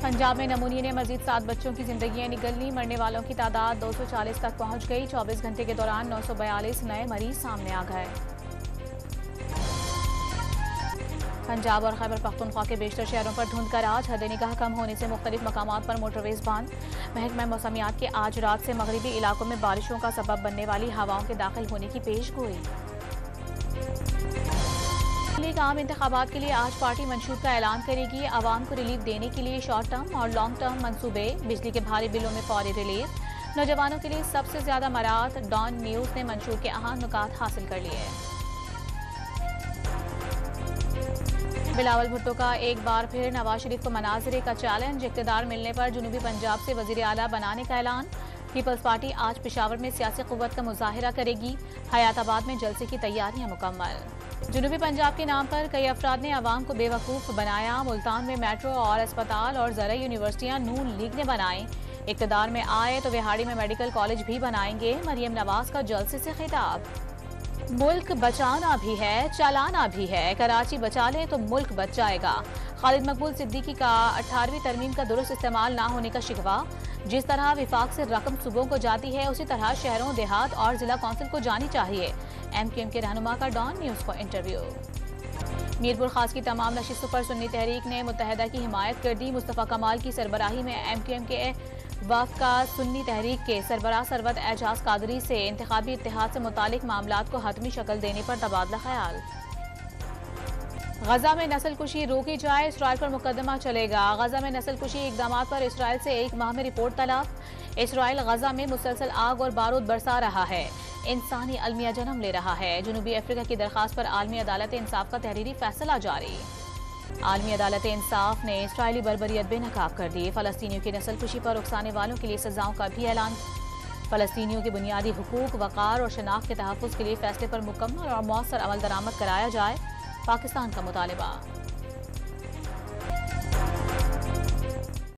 पंजाब में नमूनिया ने मजीद 7 बच्चों की जिंदगियां निगल ली। मरने वालों की तादाद 240 तक पहुंच गई। 24 घंटे के दौरान 942 नए मरीज सामने आ गए। पंजाब और खैबर पख्तूनख्वा के बेशतर शहरों पर धुंध का राज। हद निगाह कम होने से मुख्तलिफ मकामात पर मोटरवेज बंद। महकमा मौसमियात के आज रात से मगरबी इलाकों में बारिशों का सबब बनने वाली हवाओं के दाखिल होने की पेश गोई। लीग आम इंतखाबात के लिए आज पार्टी मंशूर का ऐलान करेगी। आवाम को रिलीफ देने के लिए शॉर्ट टर्म और लॉन्ग टर्म मंसूबे। बिजली के भारी बिलों में फौरी रिलीफ। नौजवानों के लिए सबसे ज्यादा मराहत। डॉन न्यूज ने मंशूर के अहम नुकात हासिल कर लिए। बिलावल भुट्टो का एक बार फिर नवाज शरीफ को मनाजिरे का चैलेंज। इक़्तिदार मिलने पर जनूबी पंजाब से वजीर आला बनाने का ऐलान। पीपल्स पार्टी आज पेशावर में सियासी कुव्वत का मुजाहिरा करेगी। हयाताबाद में जलसे की तैयारियां मुकम्मल। जनूबी पंजाब के नाम पर कई अफराद ने आवाम को बेवकूफ़ बनाया। मुल्तान में मेट्रो और अस्पताल और ज़राई यूनिवर्सिटियां नून लीग ने बनाई। इक़्तिदार में आए तो विहाड़ी में मेडिकल कॉलेज भी बनाएंगे। मरियम नवाज का जलसे से खिताब। मुल्क बचाना भी है, चलाना भी है। कराची बचा ले तो मुल्क बच जाएगा। खालिद मकबूल सिद्दीकी का 18वीं तरमीम का दुरुस्त इस्तेमाल ना होने का शिकवा। जिस तरह विफाक से रकम सूबों को जाती है उसी तरह शहरों, देहात और जिला कौंसिल को जानी चाहिए। MQM के रहनुमा का डॉन न्यूज को इंटरव्यू। मीरपुर खास की तमाम नशिस्तों पर सुन्नी तहरीक ने मुत्तहदा की हिमायत कर दी। मुस्तफ़ा कमाल की सरबराही में MQM के वफ़ का सुन्नी तहरीक के सरबराह सरवत एजाज कादरी से इंतखाबी इत्तेहाद से मुतालिक मामलात को हतमी शक्ल देने पर तबादला ख्याल। गजा में नस्ल कुशी रोकी जाए, इसराइल पर मुकदमा चलेगा। गजा में नस्ल कुशी इकदामात पर इसराइल से 1 माह में रिपोर्ट तलब। इसराइल गजा में मुसलसल आग और बारूद बरसा रहा है। इंसानी अलमिया जन्म ले रहा है। जनूबी अफ्रीका की दरखास्त पर आलमी अदालत इंसाफ का तहरीरी फैसला जारी। आलमी अदालत इंसाफ ने इसराइली बर्बरियत बेनकाब कर दी। फलस्तीनियों की नस्ल कुशी पर उकसाने वालों के लिए सजाओं का भी ऐलान। फलस्तीनियों के बुनियादी हुकूक, वक़ार और शनाख्त के तहफ़्फ़ुज़ के लिए फैसले पर मुकम्मल और मौसर अमल दरामद कराया जाए। पाकिस्तान का मुतालबा।